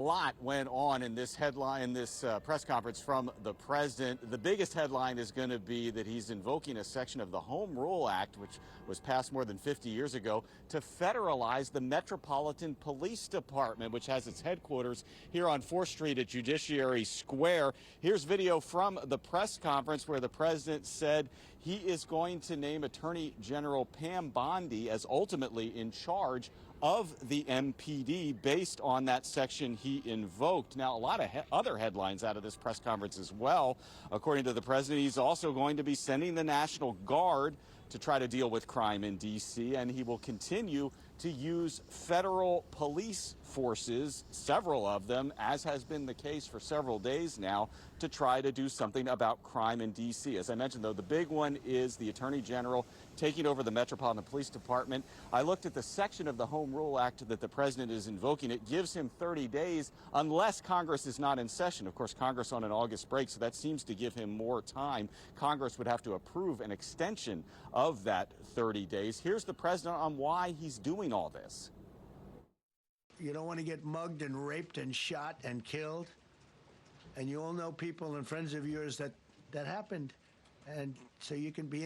A lot went on in this headline, this press conference from the president. The biggest headline is going to be that he's invoking a section of the Home Rule Act, which was passed more than 50 years ago, to federalize the Metropolitan Police Department, which has its headquarters here on 4th Street at Judiciary Square. Here's video from the press conference where the president said he is going to name Attorney General Pam Bondi as ultimately in charge of the MPD based on that section he invoked. Now, a lot of other headlines out of this press conference as well. According to the president, he's also going to be sending the National Guard to try to deal with crime in D.C., and he will continue to use federal police forces, several of them, as has been the case for several days now, to try to do something about crime in D.C. As I mentioned, though, the big one is the Attorney General taking over the Metropolitan Police Department. I looked at the section of the Home Rule Act that the president is invoking. It gives him 30 days unless Congress is not in session. Of course, Congress on an August break, so that seems to give him more time. Congress would have to approve an extension of that 30 days. Here's the president on why he's doing all this. You don't want to get mugged and raped and shot and killed. And you all know people and friends of yours that happened. And so you can be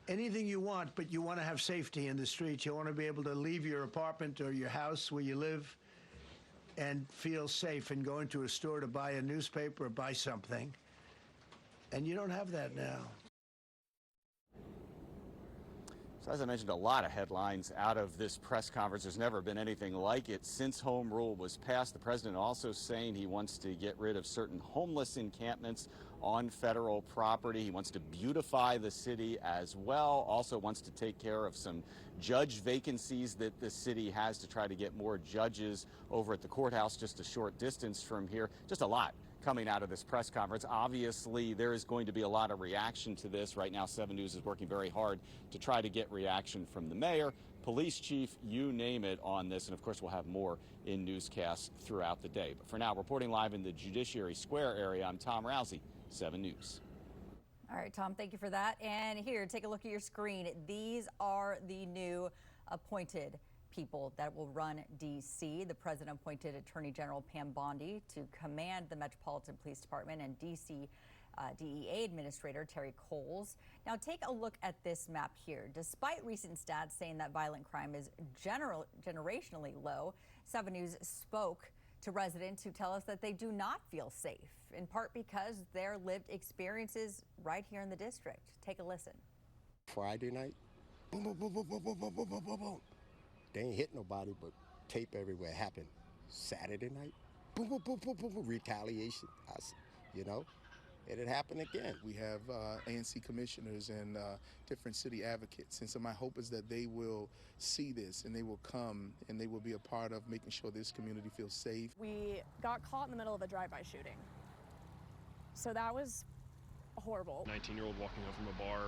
anything you want, but you want to have safety in the streets. You want to be able to leave your apartment or your house where you live and feel safe and go into a store to buy a newspaper or buy something. And you don't have that now. So as I mentioned, a lot of headlines out of this press conference. There's never been anything like it since Home Rule was passed. The president also saying he wants to get rid of certain homeless encampments on federal property. He wants to beautify the city as well. Also wants to take care of some judge vacancies that the city has to try to get more judges over at the courthouse just a short distance from here. Just a lot coming out of this press conference. Obviously, there is going to be a lot of reaction to this. Right now, 7 News is working very hard to try to get reaction from the mayor, police chief, you name it, on this. And of course, we'll have more in newscasts throughout the day. But for now, reporting live in the Judiciary Square area, I'm Tom Rousey, 7 News. All right, Tom, thank you for that. And here, take a look at your screen. These are the new appointed people that will run D.C. The president appointed Attorney General Pam Bondi to command the Metropolitan Police Department and D.C. DEA Administrator Terry Coles. Now take a look at this map here. Despite recent stats saying that violent crime is generationally low, 7 News spoke to residents who tell us that they do not feel safe, in part because their lived experiences right here in the district. Take a listen. Friday night, boom, boom, boom, boom, boom, boom, boom, boom, boom, boom. They ain't hit nobody, but tape everywhere. Happened Saturday night, boom, boom, boom, boom, boom, boom, retaliation. You know, it'd happen again. We have ANC commissioners and different city advocates, and so my hope is that they will see this and they will come and they will be a part of making sure this community feels safe. We got caught in the middle of a drive-by shooting, so that was horrible. 19-year-old walking home from a bar,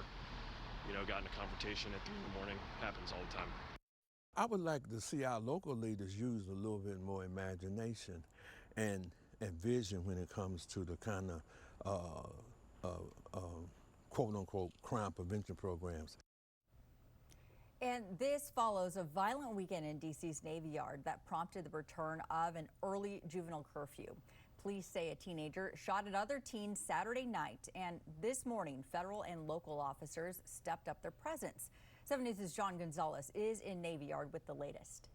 you know, got in a confrontation at 3 in the morning. Happens all the time. I would like to see our local leaders use a little bit more imagination and vision when it comes to the kind of quote-unquote crime prevention programs. And this follows a violent weekend in D.C.'s Navy Yard that prompted the return of an early juvenile curfew. Police say a teenager shot at other teens Saturday night, and this morning, federal and local officers stepped up their presence. 7 News' John Gonzalez is in Navy Yard with the latest.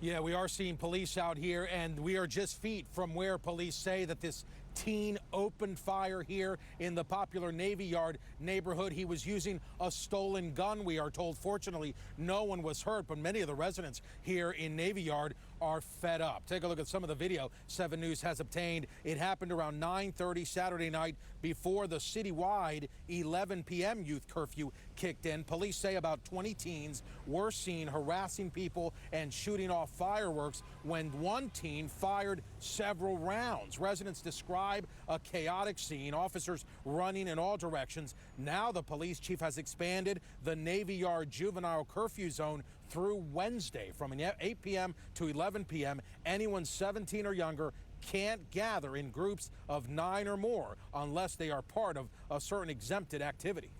Yeah, we are seeing police out here, and we are just feet from where police say that this teen opened fire here in the popular Navy Yard neighborhood. He was using a stolen gun, we are told. Fortunately, no one was hurt, but many of the residents here in Navy Yard are fed up. Take a look at some of the video 7 News has obtained. It happened around 9:30 Saturday night before the citywide 11 p.m. youth curfew kicked in. Police say about 20 teens were seen harassing people and shooting off fireworks when one teen fired several rounds. Residents describe a chaotic scene, officers running in all directions. Now the police chief has expanded the Navy Yard juvenile curfew zone through Wednesday from 8 p.m. to 11 p.m. Anyone 17 or younger can't gather in groups of 9 or more unless they are part of a certain exempted activity.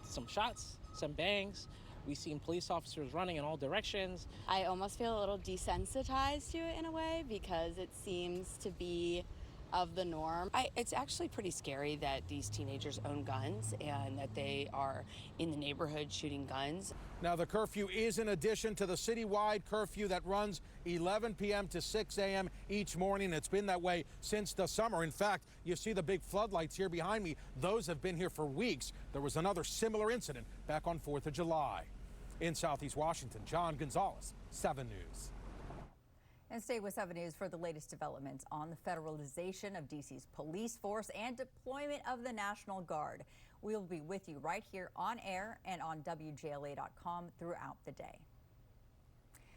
Some shots, some bangs, We've seen police officers running in all directions. I almost feel a little desensitized to it in a way because it seems to be of the norm. It's actually pretty scary that these teenagers own guns and that they are in the neighborhood shooting guns. Now, the curfew is in addition to the citywide curfew that runs 11 p.m. to 6 a.m. each morning. It's been that way since the summer. In fact, you see the big floodlights here behind me. Those have been here for weeks. There was another similar incident back on 4th of July. In Southeast Washington, John Gonzalez, 7 News. And stay with 7 News for the latest developments on the federalization of D.C.'s police force and deployment of the National Guard. We'll be with you right here on air and on WJLA.com throughout the day.